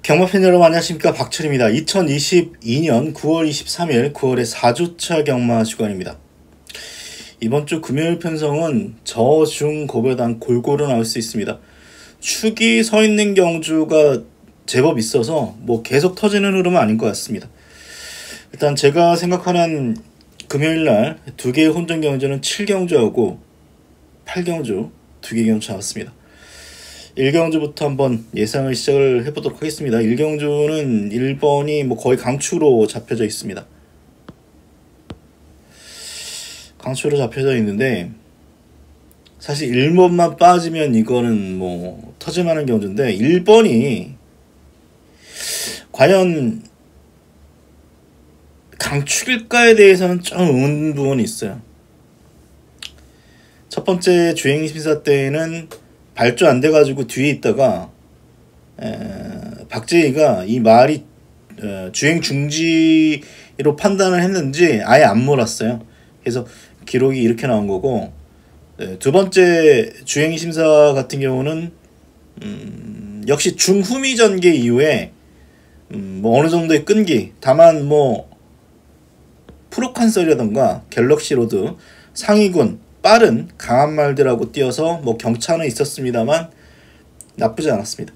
경마팬 여러분 안녕하십니까, 박철입니다. 2022년 9월 23일 9월의 4주차 경마 주간입니다. 이번 주 금요일 편성은 저, 중, 고배당 골고루 나올 수 있습니다. 축이 서 있는 경주가 제법 있어서 뭐 계속 터지는 흐름은 아닌 것 같습니다. 일단 제가 생각하는 금요일날 2개의 혼전 경주는 7경주하고 8경주 2개 경주 나왔습니다. 1경주부터 한번 예상을 시작을 해보도록 하겠습니다. 1경주는 1번이 뭐 거의 강추로 잡혀져 있습니다. 강추로 잡혀져 있는데 사실 1번만 빠지면 이거는 뭐 터질만한 경주인데 1번이 과연 강추일까에 대해서는 좀 의문 부분이 있어요. 첫 번째 주행심사 때에는 발주 안 돼가지고 뒤에 있다가 박재희가 이 말이 주행 중지로 판단을 했는지 아예 안 몰았어요. 그래서 기록이 이렇게 나온 거고, 두 번째 주행심사 같은 경우는 역시 중후미 전개 이후에 뭐 어느 정도의 끈기, 다만 뭐 프로칸설이라던가 갤럭시 로드 상위군 빠른 강한 말들하고 뛰어서 뭐 경차는 있었습니다만 나쁘지 않았습니다.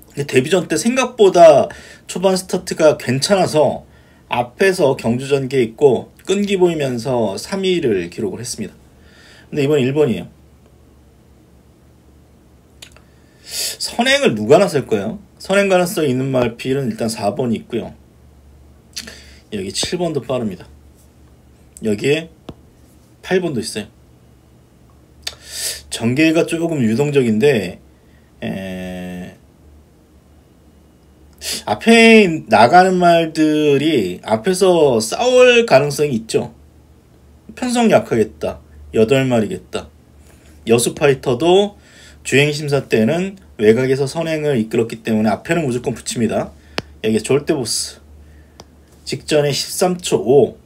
근데 데뷔전 때 생각보다 초반 스타트가 괜찮아서 앞에서 경주 전개 있고 끈기 보이면서 3위를 기록을 했습니다. 근데 이번 1번이에요. 선행을 누가 나설 거예요? 선행 가능성이 있는 말필은 일단 4번이 있고요. 여기 7번도 빠릅니다. 여기에 8번도 있어요. 전개가 조금 유동적인데 앞에 나가는 말들이 앞에서 싸울 가능성이 있죠. 편성 약하겠다, 8마리겠다. 여수파이터도 주행심사 때는 외곽에서 선행을 이끌었기 때문에 앞에는 무조건 붙입니다. 여기 절대보스 직전에 13초 5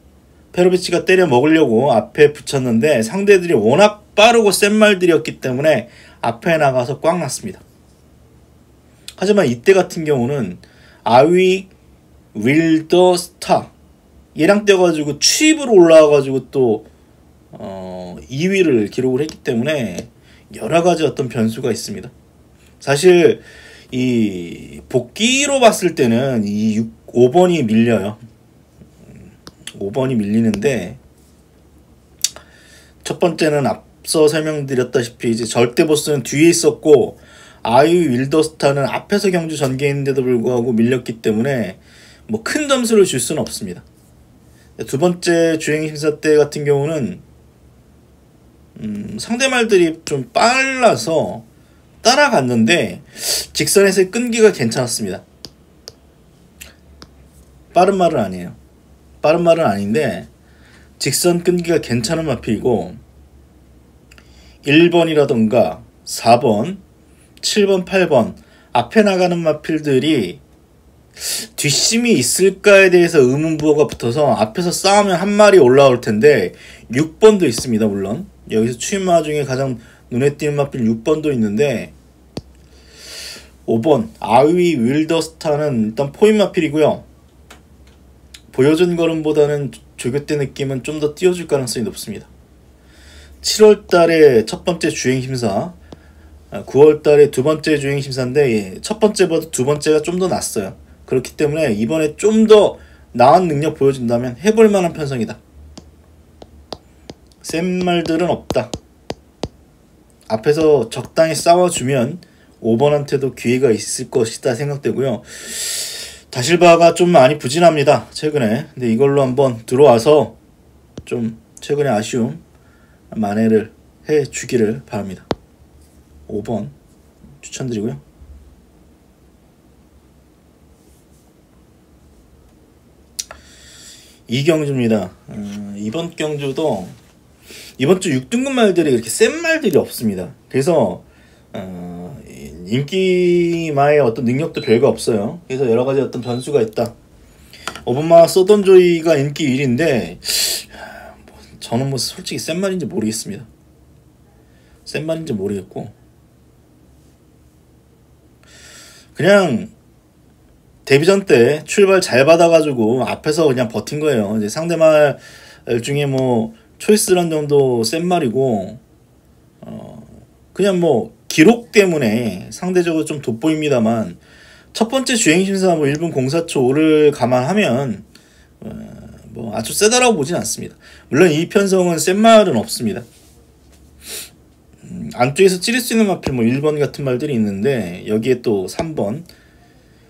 페로비치가 때려 먹으려고 앞에 붙였는데 상대들이 워낙 빠르고 센 말들이었기 때문에 앞에 나가서 꽉 났습니다. 하지만 이때 같은 경우는 아위 윌더 스타 얘랑 뛰어가지고 취입으로 올라와가지고 또 2위를 기록을 했기 때문에 여러가지 어떤 변수가 있습니다. 사실 이 복귀로 봤을 때는 이 5번이 밀려요. 5번이 밀리는데, 첫 번째는 앞서 설명드렸다시피 이제 절대보스는 뒤에 있었고 아이유 윌더스타는 앞에서 경주 전개했는데도 불구하고 밀렸기 때문에 뭐 큰 점수를 줄 수는 없습니다. 두 번째 주행심사 때 같은 경우는 상대말들이 좀 빨라서 따라갔는데 직선에서의 끈기가 괜찮았습니다. 빠른 말은 아니에요. 빠른 말은 아닌데 직선 끈기가 괜찮은 마필이고 1번이라던가 4번, 7번, 8번 앞에 나가는 마필들이 뒷심이 있을까에 대해서 의문부호가 붙어서 앞에서 싸우면 한 마리 올라올 텐데 6번도 있습니다. 물론 여기서 추임마 중에 가장 눈에 띄는 마필 6번도 있는데 5번 아위 윌더스타는 일단 포인 마필이고요. 보여준 걸음보다는 조교 때 느낌은 좀 더 띄워줄 가능성이 높습니다. 7월달에 첫 번째 주행심사, 9월달에 두 번째 주행심사인데 첫 번째보다 두 번째가 좀 더 낫어요. 그렇기 때문에 이번에 좀 더 나은 능력 보여준다면 해볼 만한 편성이다. 센 말들은 없다. 앞에서 적당히 싸워주면 5번한테도 기회가 있을 것이다 생각되고요. 다실바가 좀 많이 부진합니다, 최근에. 근데 이걸로 한번 들어와서 좀 최근에 아쉬움 만회를 해주기를 바랍니다. 5번 추천드리고요. 이 경주입니다. 이번 경주도 이번 주 6등급 말들이 그렇게 센 말들이 없습니다. 그래서 인기마의 어떤 능력도 별거 없어요. 그래서 여러가지 어떤 변수가 있다. 오바마 서던조이가 인기 1위인데 저는 뭐 솔직히 센 말인지 모르겠습니다. 센 말인지 모르겠고 그냥 데뷔전 때 출발 잘 받아가지고 앞에서 그냥 버틴 거예요. 이제 상대말 중에 뭐 초이스런 정도 센 말이고 그냥 뭐 기록 때문에 상대적으로 좀 돋보입니다만 첫 번째 주행심사 뭐 1분 04초 5를 감안하면 뭐 아주 세다라고 보진 않습니다. 물론 이 편성은 센 말은 없습니다. 안쪽에서 찌를 수 있는 마필 뭐 1번 같은 말들이 있는데 여기에 또 3번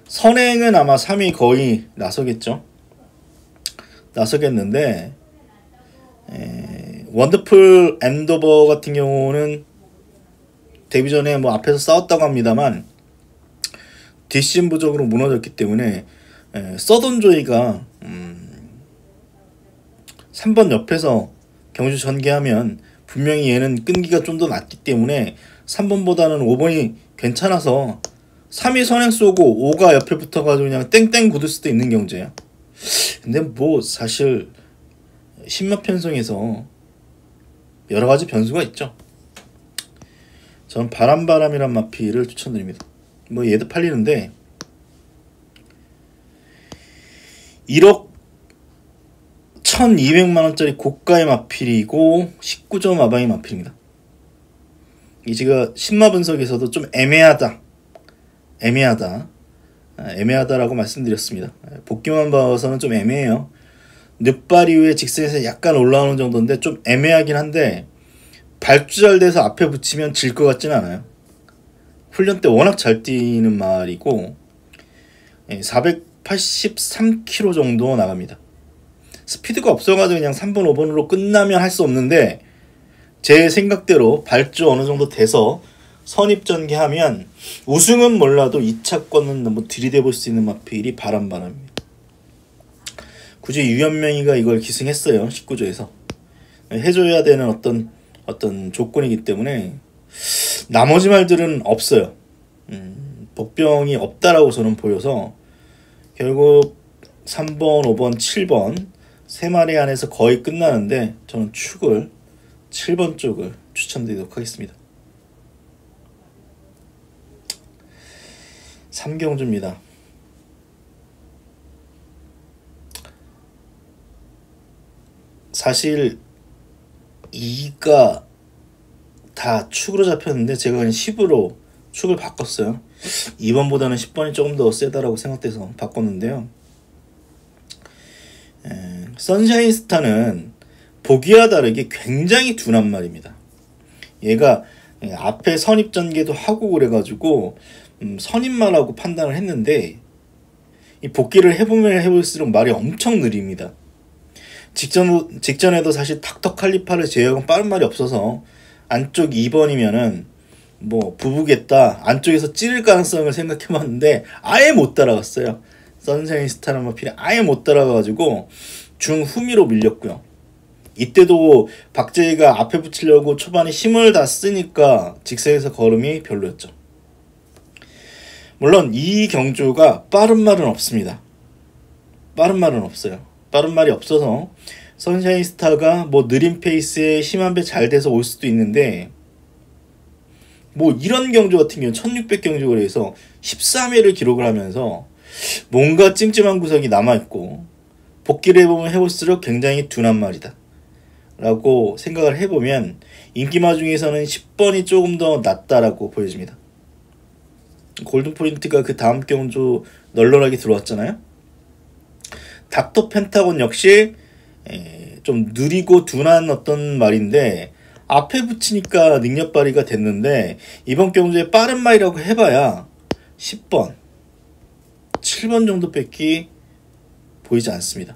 선행은 아마 3위 거의 나서겠는데 원더풀 엔도버 같은 경우는 데뷔 전에 뭐 앞에서 싸웠다고 합니다만 뒷심 부족으로 무너졌기 때문에 서던조이가 3번 옆에서 경주 전개하면 분명히 얘는 끈기가 좀 더 낮기 때문에 3번보다는 5번이 괜찮아서 3위 선행 쏘고 5가 옆에 붙어가지고 그냥 땡땡 굳을 수도 있는 경제야. 근데 뭐 사실 신마 편성에서 여러가지 변수가 있죠. 저는 바람바람이란 마피를 추천드립니다. 뭐 얘도 팔리는데 1억 1200만원짜리 고가의 마필이고 19점 마방의 마필입니다. 이 제가 신마 분석에서도 좀 애매하다라고 말씀드렸습니다. 복귀만 봐서는 좀 애매해요. 늑발 이후에 직선에서 약간 올라오는 정도인데 좀 애매하긴 한데 발주 잘 돼서 앞에 붙이면 질 것 같진 않아요. 훈련 때 워낙 잘 뛰는 말이고 483km 정도 나갑니다. 스피드가 없어가지고 그냥 3번 5번으로 끝나면 할 수 없는데 제 생각대로 발주 어느 정도 돼서 선입전개하면 우승은 몰라도 2차권은 너무 들이대볼 수 있는 마필이 바람바람입니다. 굳이 유현명이가 이걸 기승했어요. 19조에서 해줘야 되는 어떤 조건이기 때문에 나머지 말들은 없어요. 복병이 없다라고 저는 보여서 결국 3번, 5번, 7번 세 마리 안에서 거의 끝나는데 저는 축을 7번 쪽을 추천드리도록 하겠습니다. 3경주입니다. 사실 2가 다 축으로 잡혔는데 제가 그냥 10으로 축을 바꿨어요. 2번보다는 10번이 조금 더 세다라고 생각돼서 바꿨는데요. 선샤인 스타는 보기와 다르게 굉장히 둔한 말입니다. 얘가 앞에 선입전개도 하고 그래가지고 선입말하고 판단을 했는데 이 복귀를 해보면 해볼수록 말이 엄청 느립니다. 직전에도 사실 탁턱 칼리파를 제외하고 빠른 말이 없어서 안쪽 2번이면은 뭐 부부겠다 안쪽에서 찌를 가능성을 생각해봤는데 아예 못 따라갔어요. 선샤인 스타라는 마필이 아예 못 따라가가지고 중후미로 밀렸고요. 이때도 박재희가 앞에 붙이려고 초반에 힘을 다 쓰니까 직선에서 걸음이 별로였죠. 물론 이 경주가 빠른 말은 없습니다. 빠른 말은 없어요. 빠른 말이 없어서 선샤인 스타가 뭐 느린 페이스에 힘 한 배 잘 돼서 올 수도 있는데 뭐 이런 경주 같은 경우는 1600 경주를 해서 13회를 기록을 하면서 뭔가 찜찜한 구석이 남아있고 복귀를 해보면 해볼수록 굉장히 둔한 말이다 라고 생각을 해보면 인기마 중에서는 10번이 조금 더 낫다라고 보여집니다. 골든포인트가 그 다음 경주 널널하게 들어왔잖아요. 닥터 펜타곤 역시 좀 느리고 둔한 어떤 말인데 앞에 붙이니까 능력 발휘가 됐는데 이번 경주에 빠른 말이라고 해봐야 10번 7번 정도 뺏기 보이지 않습니다.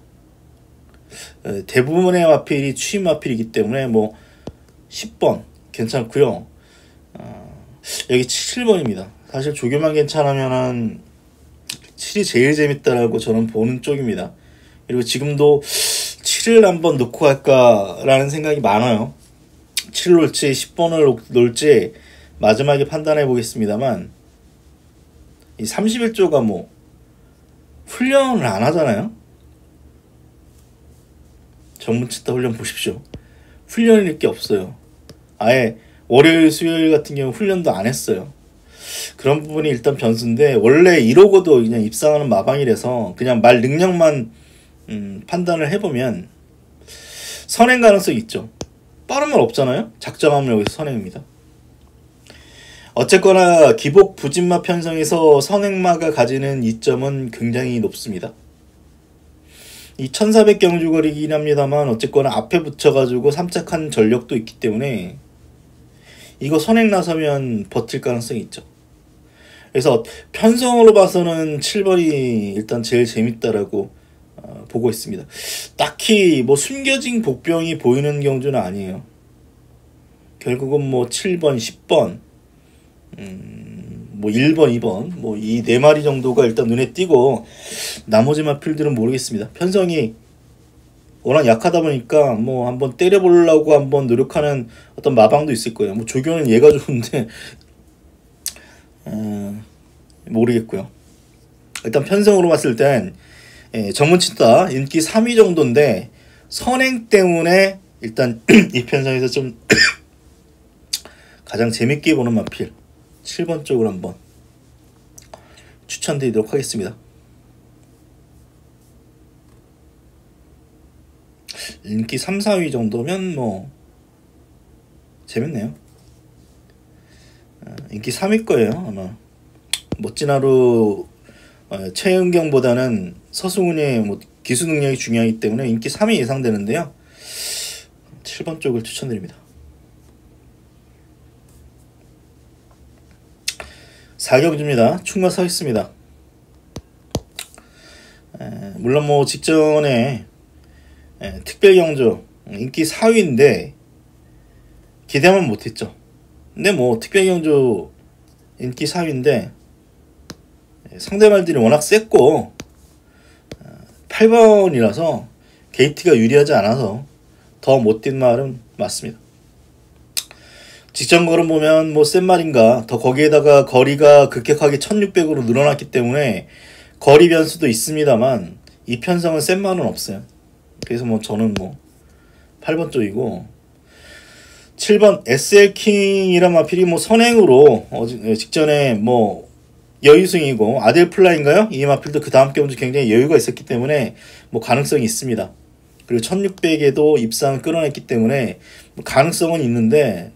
대부분의 마필이 추임 마필이기 때문에 뭐 10번 괜찮고요. 여기 7번입니다. 사실 조교만 괜찮으면은 7이 제일 재밌다라고 저는 보는 쪽입니다. 그리고 지금도 7을 한번 놓고 갈까라는 생각이 많아요. 7을 놓을지 10번을 놓을지 마지막에 판단해 보겠습니다만 이 31조가 뭐 훈련을 안 하잖아요. 전문치타 훈련 보십시오. 훈련일 게 없어요. 아예 월요일 수요일 같은 경우 훈련도 안 했어요. 그런 부분이 일단 변수인데, 원래 이러고도 그냥 입상하는 마방이라서 그냥 말 능력만 판단을 해보면 선행 가능성이 있죠. 빠른 말 없잖아요. 작정하면 여기서 선행입니다. 어쨌거나 기복 부진마 편성에서 선행마가 가지는 이점은 굉장히 높습니다. 이 1400경주거리긴 합니다만 어쨌거나 앞에 붙여가지고 삼착한 전력도 있기 때문에 이거 선행 나서면 버틸 가능성이 있죠. 그래서 편성으로 봐서는 7번이 일단 제일 재밌다라고 보고 있습니다. 딱히 뭐 숨겨진 복병이 보이는 경주는 아니에요. 결국은 뭐 7번, 10번, 뭐 1번, 2번, 뭐 이 4마리 정도가 일단 눈에 띄고 나머지 마필들은 모르겠습니다. 편성이 워낙 약하다 보니까 뭐 한번 때려보려고 한번 노력하는 어떤 마방도 있을 거예요. 뭐 조교는 얘가 좋은데 모르겠고요. 일단 편성으로 봤을 땐 정문치다 인기 3위 정도인데 선행 때문에 일단 이 편성에서 좀 가장 재밌게 보는 마필 7번 쪽으로 한번 추천드리도록 하겠습니다. 인기 3, 4위 정도면 뭐 재밌네요. 인기 3위 거예요 아마. 멋진 하루 최은경보다는 서승훈의 뭐 기수 능력이 중요하기 때문에 인기 3위 예상되는데요. 7번 쪽을 추천드립니다. 4경주입니다. 충마 서 있습니다. 물론 뭐 직전에 특별경주 인기 4위인데 기대만 못했죠. 근데 뭐 특별경주 인기 4위인데 상대말들이 워낙 셌고 8번이라서 게이트가 유리하지 않아서 더 못 뛴 말은 맞습니다. 직전 걸음 보면 뭐 센 말인가. 더 거기에다가 거리가 급격하게 1600으로 늘어났기 때문에 거리 변수도 있습니다만 이 편성은 센 말은 없어요. 그래서 뭐 저는 뭐 8번 쪽이고 7번 SL킹이란 마필이 뭐 선행으로 직전에 뭐 여유승이고 아델플라인가요? 이 마필도 그 다음 경주 굉장히 여유가 있었기 때문에 뭐 가능성이 있습니다. 그리고 1600에도 입상을 끌어냈기 때문에 뭐 가능성은 있는데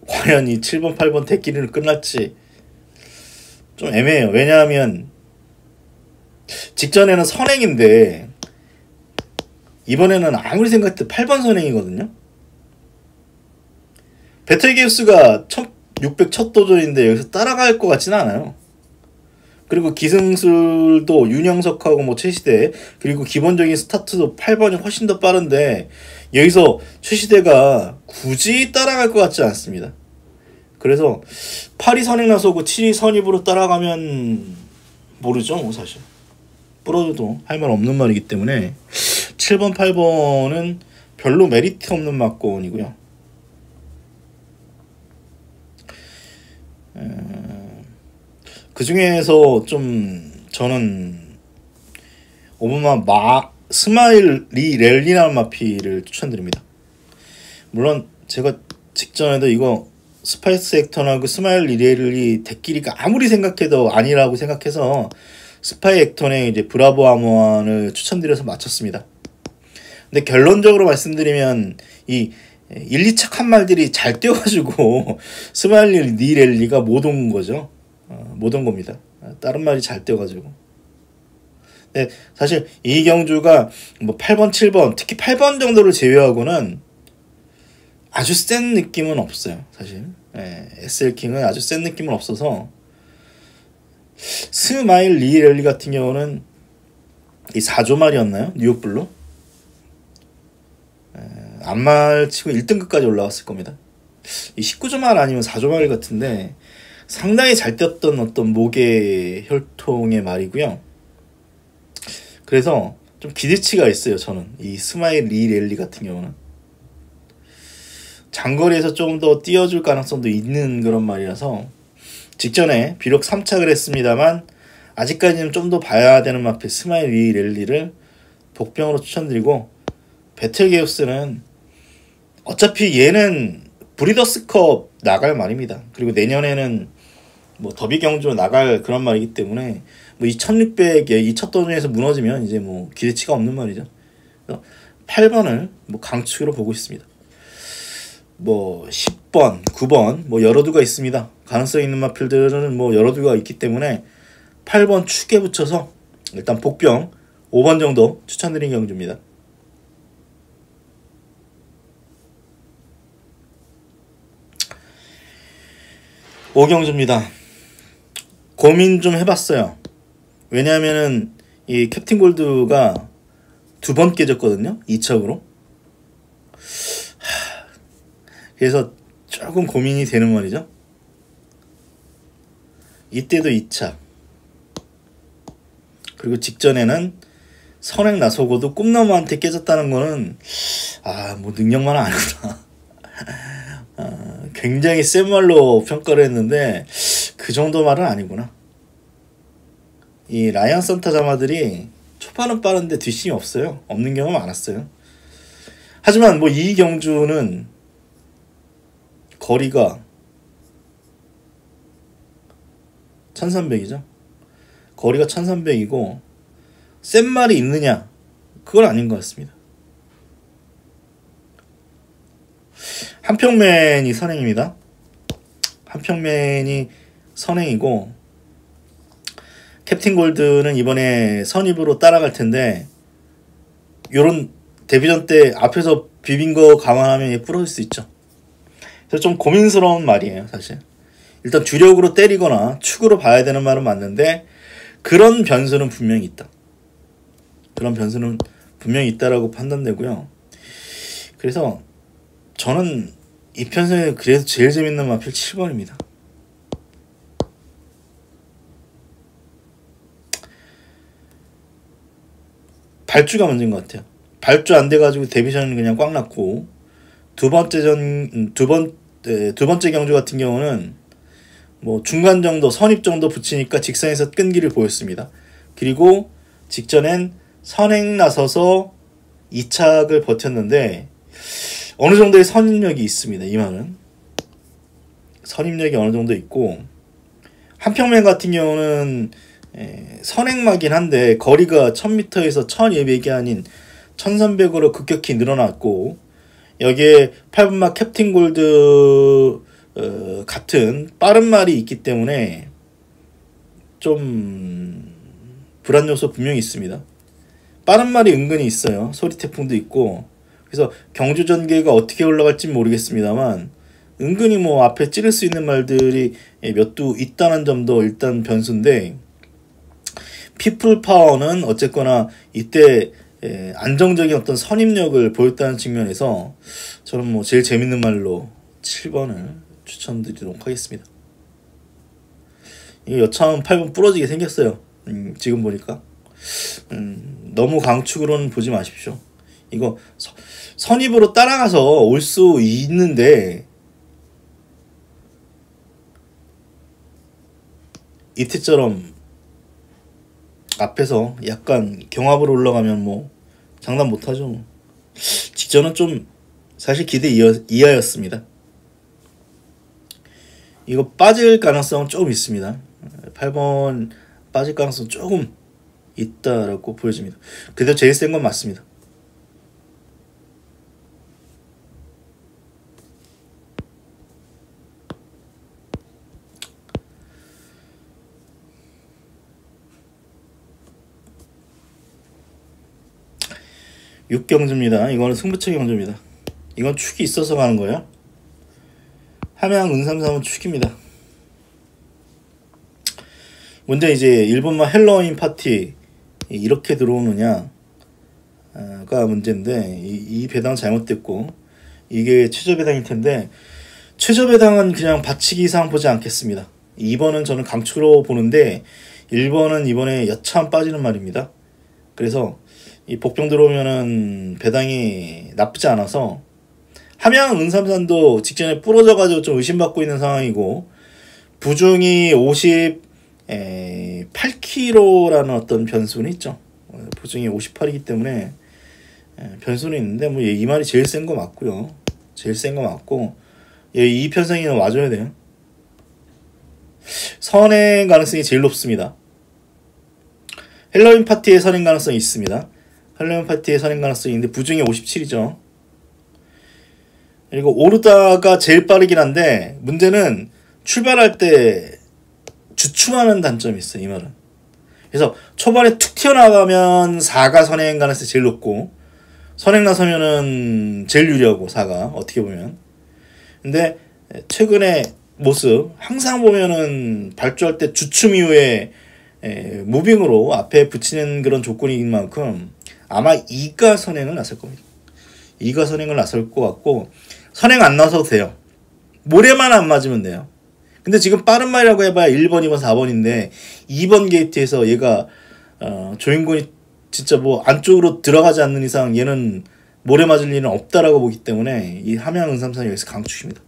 과연 이 7번, 8번 대끼리는 끝날지 좀 애매해요. 왜냐하면 직전에는 선행인데 이번에는 아무리 생각해도 8번 선행이거든요. 베텔게우스가 1600 첫 도전인데 여기서 따라갈 것 같지는 않아요. 그리고 기승술도 윤영석하고 뭐 최시대 그리고 기본적인 스타트도 8번이 훨씬 더 빠른데 여기서 최시대가 굳이 따라갈 것 같지 않습니다. 그래서 8위 선행 나서고 7위 선입으로 따라가면 모르죠 뭐 사실. 부러져도 할 말 없는 말이기 때문에 7번, 8번은 별로 메리트 없는 막권이고요. 그 중에서 좀 저는 오버마 스마일 랠리라는 마피를 추천드립니다. 물론 제가 직전에도 이거 스파이스 액턴하고 스마일 랠리 대끼리가 아무리 생각해도 아니라고 생각해서 스파이 액턴의 이제 브라보 아모안을 추천드려서 마쳤습니다. 근데 결론적으로 말씀드리면 이 1, 2착 한 말들이 잘 뛰어가지고 스마일 랠리가 못 온 거죠. 못 온 겁니다. 다른 말이 잘 뛰어가지고. 네, 사실 이 경주가 뭐 8번, 7번, 특히 8번 정도를 제외하고는 아주 센 느낌은 없어요. 사실 SL킹은 아주 센 느낌은 없어서 스마일 랠리 같은 경우는 이 4조말이었나요? 뉴욕블루? 안말 치고 1등급까지 올라왔을 겁니다. 이 19조말 아니면 4조말 같은데 상당히 잘 뛰었던 어떤 목의 혈통의 말이고요. 그래서 좀 기대치가 있어요. 저는 이 스마일 랠리 같은 경우는 장거리에서 좀 더 뛰어줄 가능성도 있는 그런 말이라서 직전에 비록 3착을 했습니다만 아직까지는 좀 더 봐야 되는 마필 스마일 랠리를 복병으로 추천드리고 배틀게우스는 어차피 얘는 브리더스컵 나갈 말입니다. 그리고 내년에는 뭐 더비 경주로 나갈 그런 말이기 때문에 뭐 이 1600에 이 첫 도전에서 무너지면 이제 뭐 기대치가 없는 말이죠. 그래서 8번을 뭐 강축으로 보고 있습니다. 뭐 10번, 9번 뭐 여러 두가 있습니다. 가능성 있는 마필들은 뭐 여러 두가 있기 때문에 8번 축에 붙여서 일단 복병 5번 정도 추천드린 경주입니다. 오경주입니다. 고민 좀 해봤어요. 왜냐하면은 이 캡틴 골드가 2번 깨졌거든요. 2척으로. 그래서 조금 고민이 되는 말이죠. 이때도 2차. 그리고 직전에는 선행 나서고도 꿈나무한테 깨졌다는 거는 뭐 능력만 아니구나. 굉장히 센 말로 평가를 했는데 그 정도 말은 아니구나. 이 라이언 산타 자마들이 초반은 빠른데 뒷심이 없어요. 없는 경우가 많았어요. 하지만 뭐 이 경주는 거리가 1300이죠. 거리가 1300이고 센 말이 있느냐? 그건 아닌 것 같습니다. 한평맨이 선행입니다. 한평맨이 선행이고 캡틴 골드는 이번에 선입으로 따라갈 텐데 요런 데뷔전 때 앞에서 비빈 거 감안하면 부러질 수 있죠. 그래서 좀 고민스러운 말이에요, 사실. 일단 주력으로 때리거나 축으로 봐야 되는 말은 맞는데 그런 변수는 분명히 있다. 그런 변수는 분명히 있다라고 판단되고요. 그래서 저는 이 편성에 그래도 제일 재밌는 마필 7번입니다. 발주가 문제인 것 같아요. 발주 안 돼가지고 데뷔전은 그냥 꽉 났고 두 번째 경주 같은 경우는 뭐 중간 정도 선입 정도 붙이니까 직선에서 끈기를 보였습니다. 그리고 직전엔 선행 나서서 2착을 버텼는데 어느 정도의 선입력이 있습니다. 이 말은 선입력이 어느 정도 있고 한평맨 같은 경우는 선행마긴 한데 거리가 1000m에서 1200이 아닌 1300으로 급격히 늘어났고 여기에 8분막 캡틴 골드 같은 빠른 말이 있기 때문에 좀 불안 요소 분명히 있습니다. 빠른 말이 은근히 있어요. 소리 태풍도 있고 그래서 경주 전개가 어떻게 올라갈지 모르겠습니다만 은근히 뭐 앞에 찌를 수 있는 말들이 몇 두 있다는 점도 일단 변수인데 피플 파워는 어쨌거나 이때 안정적인 어떤 선입력을 보였다는 측면에서 저는 뭐 제일 재밌는 말로 7번을 추천드리도록 하겠습니다. 이게 여차하면 8번 부러지게 생겼어요. 지금 보니까 너무 강축으로는 보지 마십시오. 이거 선입으로 따라가서 올 수 있는데 이때처럼 앞에서 약간 경합으로 올라가면 뭐 장담 못하죠. 직전은 좀 사실 기대 이하였습니다. 이거 빠질 가능성은 조금 있습니다. 8번 빠질 가능성 조금 있다라고 보여집니다. 그래도 제일 센 건 맞습니다. 육경주입니다. 이거는 승부처 경주입니다. 이건 축이 있어서 가는 거예요. 함양 은삼삼은 축입니다. 문제 이제 일본만 헬로윈 파티 이렇게 들어오느냐가 문제인데 이 배당 잘못됐고 이게 최저 배당일 텐데 최저 배당은 그냥 받치기 이상 보지 않겠습니다. 2번은 저는 강추로 보는데 1번은 이번에 여차하면 빠지는 말입니다. 그래서 이 복병 들어오면은 배당이 나쁘지 않아서 함양 은삼산도 직전에 부러져가지고 좀 의심받고 있는 상황이고 부중이 58kg라는 어떤 변수는 있죠. 부중이 58이기 때문에 변수는 있는데 뭐 이 말이 제일 센 거 맞고요. 제일 센 거 맞고 이 편성이는 와줘야 돼요. 선행 가능성이 제일 높습니다. 헬로윈 파티의 선행 가능성이 있습니다. 헬로윈 파티의 선행 가능성이 있는데 부중에 57이죠. 그리고 오르다가 제일 빠르긴 한데 문제는 출발할 때 주춤하는 단점이 있어요. 이 말은. 그래서 초반에 툭 튀어나가면 4가 선행 가능성이 제일 높고 선행 나서면은 제일 유리하고 4가 어떻게 보면. 근데 최근에 모습 항상 보면은 발주할 때 주춤 이후에 무빙으로 앞에 붙이는 그런 조건인 만큼 아마 2가 선행을 나설 겁니다. 2가 선행을 나설 것 같고 선행 안 나서도 돼요. 모래만 안 맞으면 돼요. 근데 지금 빠른 말이라고 해봐야 1번, 2번, 4번인데 2번 게이트에서 얘가 조인군이 진짜 뭐 안쪽으로 들어가지 않는 이상 얘는 모래 맞을 일은 없다라고 보기 때문에 이 함양 은삼산이 여기서 강축입니다.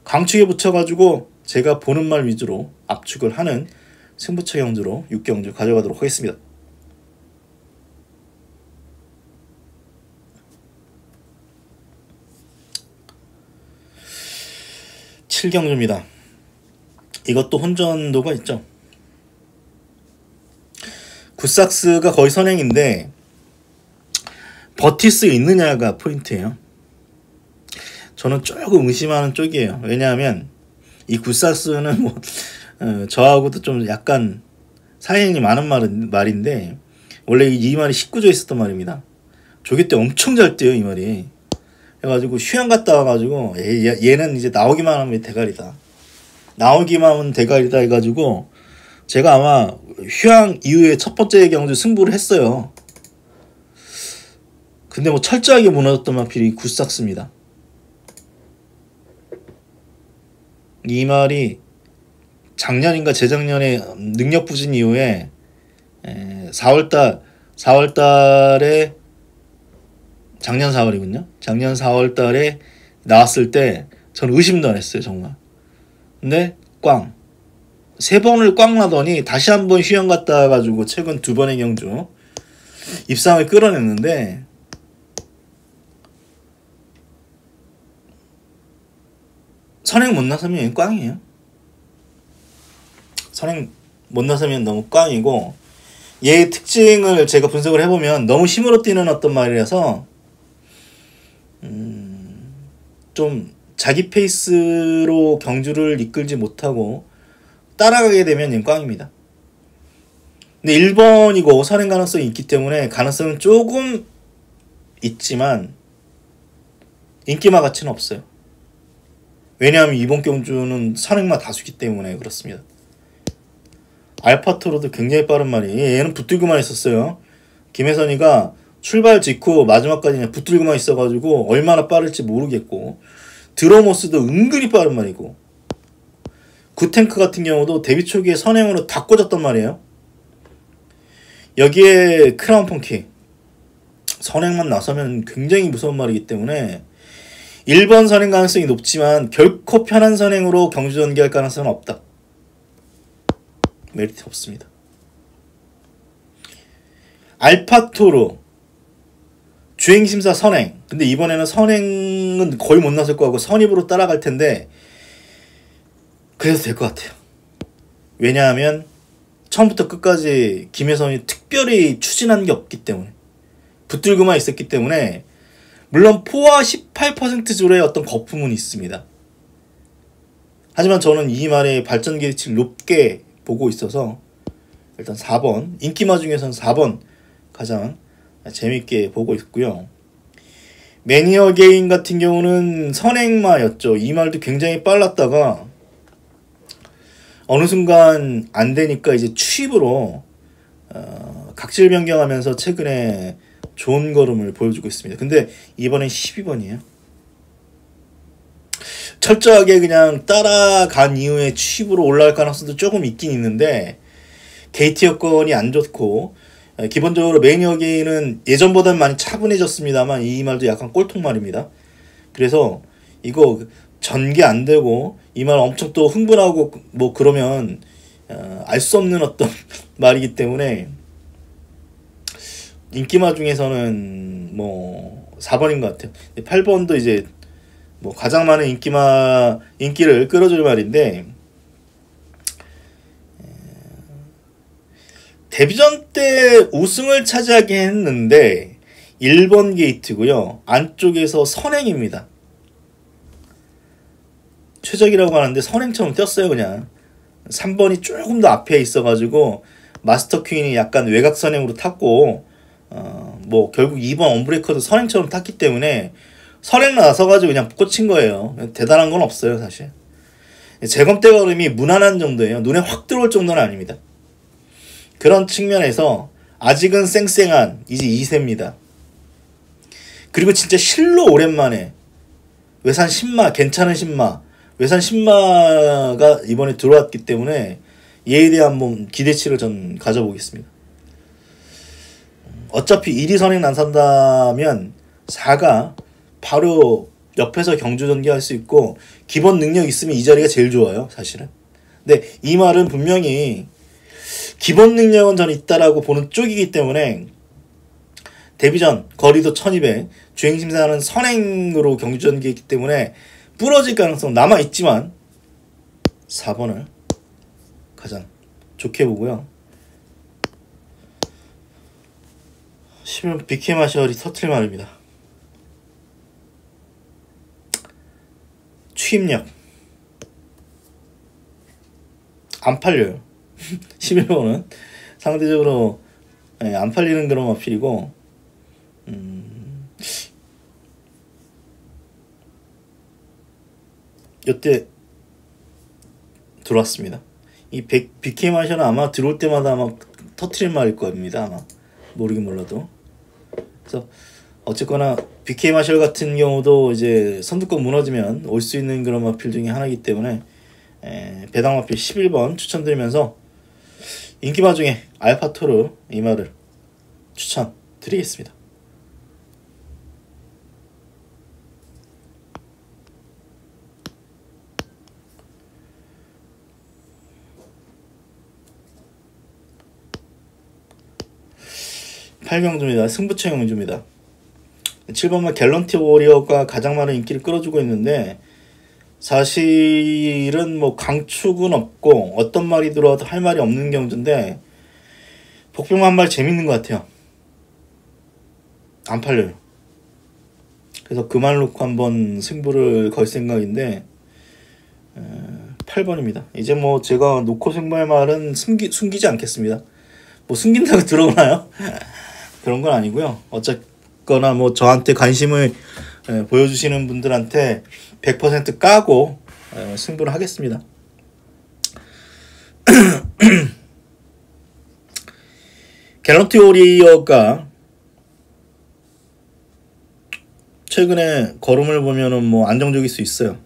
강축에 붙여가지고 제가 보는 말 위주로 압축을 하는 승부처 경주로 6경주 가져가도록 하겠습니다. 칠경주입니다. 이것도 혼전도가 있죠. 굿삭스가 거의 선행인데 버틸 수 있느냐가 포인트예요. 저는 조금 의심하는 쪽이에요. 왜냐하면 이 굿삭스는 뭐 저하고도 좀 약간 사연이 많은 말인데 원래 이 말이 19조에 있었던 말입니다. 조개 때 엄청 잘 뛰어요. 이 말이. 해가지고 휴양 갔다 와가지고 얘는 이제 나오기만 하면 대가리다. 나오기만 하면 대가리다 해가지고 제가 아마 휴양 이후에 첫 번째 경주 승부를 했어요. 근데 뭐 철저하게 무너졌던 마필이 굿삭스입니다. 이 말이 작년인가 재작년에 능력 부진 이후에 4월달에 작년 4월이군요. 작년 4월달에 나왔을 때 저는 의심도 안 했어요. 정말. 근데 꽝. 3번을 꽝 나더니 다시 한번 휴양 갔다 와가지고 최근 2번의 경주 입상을 끌어냈는데 선행 못 나서면 꽝이에요. 선행 못 나서면 너무 꽝이고 얘의 특징을 제가 분석을 해보면 너무 힘으로 뛰는 어떤 말이라서 좀 자기 페이스로 경주를 이끌지 못하고 따라가게 되면 얘는 꽝입니다. 근데 1번이고 선행 가능성이 있기 때문에 가능성은 조금 있지만 인기마 가치는 없어요. 왜냐하면 이번 경주는 선행마 다수기 때문에 그렇습니다. 알파토로도 굉장히 빠른 말이 얘는 붙들고만 있었어요. 김혜선이가 출발 직후 마지막까지 그냥 붙들고만 있어가지고 얼마나 빠를지 모르겠고 드로모스도 은근히 빠른 말이고 굿탱크 같은 경우도 데뷔 초기에 선행으로 다 꽂았단 말이에요. 여기에 크라운 펑키 선행만 나서면 굉장히 무서운 말이기 때문에 1번 선행 가능성이 높지만 결코 편한 선행으로 경주 전개할 가능성은 없다. 메리트 없습니다. 알파토로 주행심사 선행. 근데 이번에는 선행은 거의 못 나설 것 같고 선입으로 따라갈 텐데 그래도 될 것 같아요. 왜냐하면 처음부터 끝까지 김혜선이 특별히 추진한 게 없기 때문에 붙들고만 있었기 때문에 물론 포화 18% 조례의 어떤 거품은 있습니다. 하지만 저는 이 말의 발전 기대치를 높게 보고 있어서 일단 4번 인기마 중에서는 4번 가장 재밌게 보고 있고요. 매니어 게인 같은 경우는 선행마였죠. 이 말도 굉장히 빨랐다가 어느 순간 안 되니까 이제 추입으로 각질 변경하면서 최근에 좋은 걸음을 보여주고 있습니다. 근데 이번엔 12번이에요. 철저하게 그냥 따라간 이후에 추입으로 올라갈 가능성도 조금 있긴 있는데 게이트 여건이 안 좋고 기본적으로 매니어 게인은 예전보다는 많이 차분해졌습니다만 이 말도 약간 꼴통 말입니다. 그래서 이거 전개 안 되고 이 말 엄청 또 흥분하고 뭐 그러면 알 수 없는 어떤 말이기 때문에 인기마 중에서는 뭐 4번인 것 같아요. 8번도 이제 뭐 가장 많은 인기를 끌어줄 말인데, 데뷔전 때 우승을 차지하긴 했는데 1번 게이트고요. 안쪽에서 선행입니다. 최적이라고 하는데 선행처럼 뛰었어요. 그냥 3번이 조금 더 앞에 있어가지고 마스터 퀸이 약간 외곽 선행으로 탔고, 뭐 결국 2번 언브레이커도 선행처럼 탔기 때문에 선행 나서가지고 그냥 꽂힌 거예요. 대단한 건 없어요 사실. 재검대 걸음이 무난한 정도예요. 눈에 확 들어올 정도는 아닙니다. 그런 측면에서 아직은 쌩쌩한 이제 2세입니다. 그리고 진짜 실로 오랜만에 외산 신마, 괜찮은 신마, 외산 신마가 이번에 들어왔기 때문에 얘에 대한 한번 기대치를 전 가져보겠습니다. 어차피 1위 선행 난산다면 4가 바로 옆에서 경주 전개할 수 있고 기본 능력 있으면 이 자리가 제일 좋아요 사실은. 근데 이 말은 분명히 기본 능력은 전 있다라고 보는 쪽이기 때문에 데뷔전 거리도 1200 주행심사는 선행으로 경주 전개했기 때문에 부러질 가능성 남아있지만 4번을 가장 좋게 보고요. 10번 BK마셜이 터트릴 말입니다. 추임력 안 팔려요. 11번은 상대적으로 안 팔리는 그런 어필이고, 이때 들어왔습니다. 이 BK 마셜은 아마 들어올 때마다 아마 터트릴 말일 겁니다. 아마 모르긴 몰라도. 그래서 어쨌거나 BK 마셜 같은 경우도 이제 선두권 무너지면 올 수 있는 그런 마필 중에 하나이기 때문에 배당 마필 11번 추천드리면서 인기마 중에 알파토르 이 말을 추천드리겠습니다. 팔경주입니다. 승부처 경주입니다. 7번마 갤런티 워리어가 가장 많은 인기를 끌어주고 있는데 사실은 뭐 강축은 없고 어떤 말이 들어와도 할 말이 없는 경주인데 복병만 말 재밌는 것 같아요. 안 팔려요. 그래서 그 말 놓고 한번 승부를 걸 생각인데 8번입니다. 이제 뭐 제가 놓고 승부할 말은 숨기지 않겠습니다. 뭐 숨긴다고 들어오나요? 그런 건 아니고요. 어쨌거나 뭐 저한테 관심을 보여주시는 분들한테 100% 까고 승부를 하겠습니다. 갤런티 워리어가 최근에 걸음을 보면은 뭐 안정적일 수 있어요.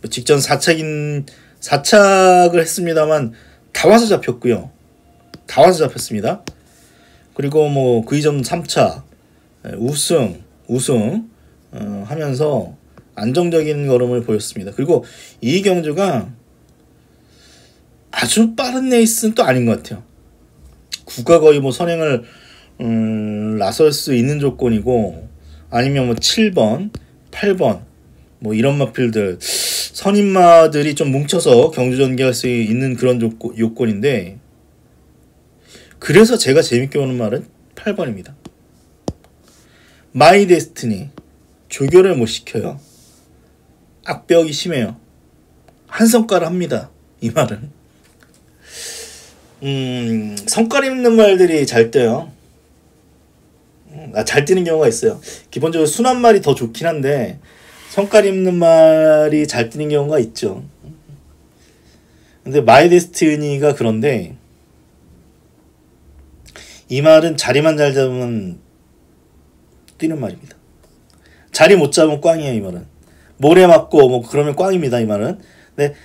직전 4착을 했습니다만 다 와서 잡혔고요. 다 와서 잡혔습니다. 그리고 뭐 그 이전 3차 우승 하면서 안정적인 걸음을 보였습니다. 그리고 이 경주가 아주 빠른 레이스는 또 아닌 것 같아요. 구가 거의 뭐 선행을 나설 수 있는 조건이고, 아니면 뭐 7번, 8번 뭐 이런 마필들 선임마들이 좀 뭉쳐서 경주 전개할 수 있는 그런 요건인데, 그래서 제가 재밌게 보는 말은 8번입니다. 마이 데스티니 조교를 못 시켜요. 악벽이 심해요. 한 성과를 합니다. 이 말은. 성과 있는 말들이 잘 떠요. 잘 뜨는 경우가 있어요. 기본적으로 순한 말이 더 좋긴 한데 성과 있는 말이 잘 뜨는 경우가 있죠. 근데 마이 데스티니가 그런데 이 말은 자리만 잘 잡으면 뛰는 말입니다. 자리 못 잡으면 꽝이에요. 이 말은 모래 맞고 뭐 그러면 꽝입니다. 이 말은. 근데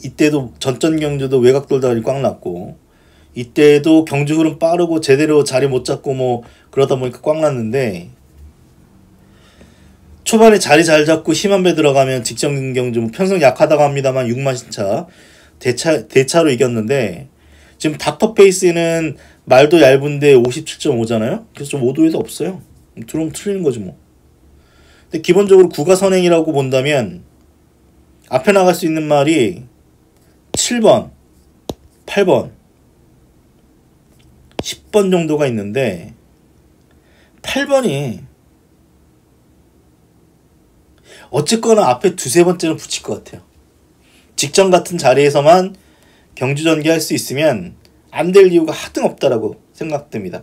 이때도 전전 경주도 외곽 돌다리 꽝 났고, 이때도 경주 흐름 빠르고 제대로 자리 못 잡고 뭐 그러다 보니까 꽝 났는데, 초반에 자리 잘 잡고 힘한 배 들어가면 직전 경주 뭐 편성 약하다고 합니다만 6만 신차 대차로 이겼는데, 지금 닥터 페이스는 말도 얇은데 57.5잖아요. 그래서 좀 5도에도 없어요. 들어오면 틀리는 거지 뭐. 근데 기본적으로 구가 선행이라고 본다면 앞에 나갈 수 있는 말이 7번, 8번, 10번 정도가 있는데 8번이 어쨌거나 앞에 두세 번째는 붙일 것 같아요. 직전 같은 자리에서만 경주전개할 수 있으면 안 될 이유가 하등 없다라고 생각됩니다.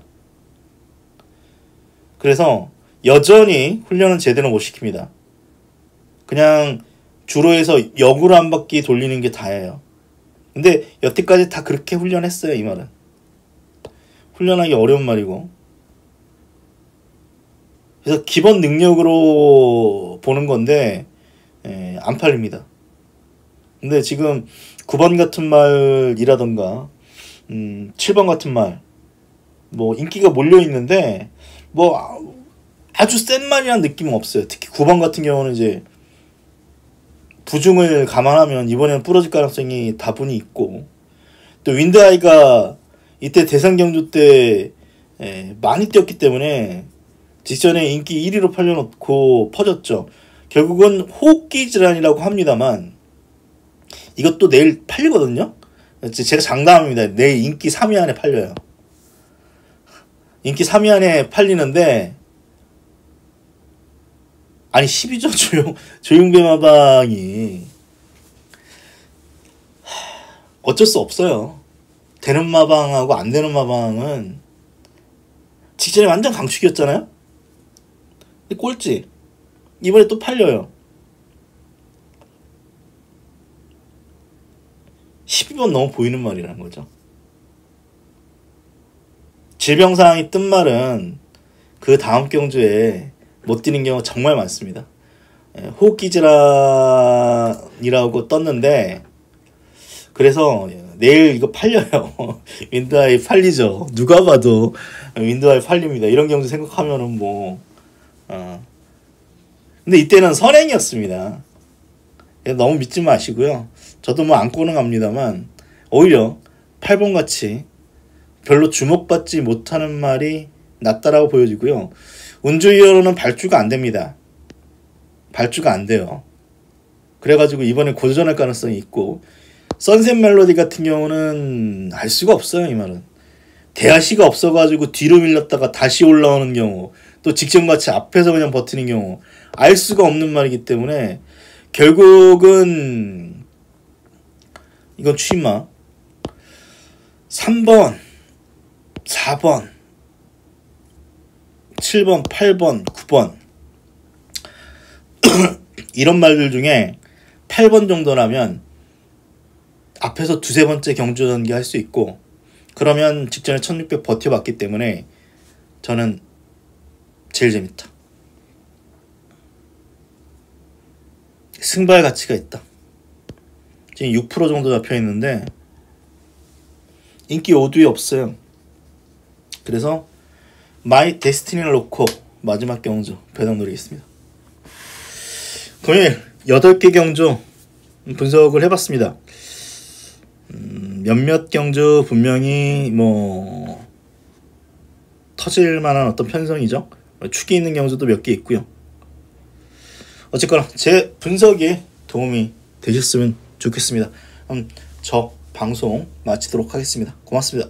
그래서 여전히 훈련은 제대로 못 시킵니다. 그냥 주로 해서 역으로 한 바퀴 돌리는 게 다예요. 근데 여태까지 다 그렇게 훈련했어요. 이 말은 훈련하기 어려운 말이고, 그래서 기본 능력으로 보는 건데 안 팔립니다. 근데 지금 9번 같은 말이라던가 7번 같은 말 뭐 인기가 몰려있는데 뭐 아주 센 말이라는 느낌은 없어요. 특히 9번 같은 경우는 이제 부중을 감안하면 이번에는 부러질 가능성이 다분히 있고, 또 윈드아이가 이때 대상 경주 때 많이 뛰었기 때문에 직전에 인기 1위로 팔려놓고 퍼졌죠. 결국은 호흡기 질환이라고 합니다만 이것도 내일 팔리거든요. 제가 장담합니다. 내일 인기 3위 안에 팔려요. 인기 3위 안에 팔리는데, 아니 12조 조용배마방이 어쩔 수 없어요. 되는 마방하고 안 되는 마방은 직전에 완전 강축이었잖아요. 근데 꼴찌 이번에 또 팔려요. 12번 너무 보이는 말이라는 거죠. 질병사항이 뜬 말은 그 다음 경주에 못 뛰는 경우가 정말 많습니다. 호흡기 질환이라고 떴는데, 그래서 내일 이거 팔려요. 윈드아이 팔리죠. 누가 봐도 윈드아이 팔립니다. 이런 경주 생각하면은 근데 이때는 선행이었습니다. 너무 믿지 마시고요. 저도 뭐 안고는 갑니다만 오히려 8번 같이 별로 주목받지 못하는 말이 낫다라고 보여지고요. 운주이어로는 발주가 안 됩니다. 발주가 안 돼요. 그래가지고 이번에 고전할 가능성이 있고, 선셋 멜로디 같은 경우는 알 수가 없어요. 이 말은 대하시가 없어가지고 뒤로 밀렸다가 다시 올라오는 경우, 또 직전같이 앞에서 그냥 버티는 경우, 알 수가 없는 말이기 때문에 결국은 이건 추임마 3번, 4번, 7번, 8번, 9번 이런 말들 중에 8번 정도라면 앞에서 두세 번째 경주 전개 할 수 있고, 그러면 직전에 1600 버텨봤기 때문에 저는 제일 재밌다. 승부할 가치가 있다. 지금 6% 정도 잡혀있는데 인기 5두에 없어요. 그래서 마이 데스티니를 놓고 마지막 경주 배당 노리겠습니다. 금요일 8개 경주 분석을 해봤습니다. 몇몇 경주 분명히 터질 만한 어떤 편성이죠. 축이 있는 경주도 몇 개 있고요. 어쨌거나 제 분석에 도움이 되셨으면 좋겠습니다. 저 방송 마치도록 하겠습니다. 고맙습니다.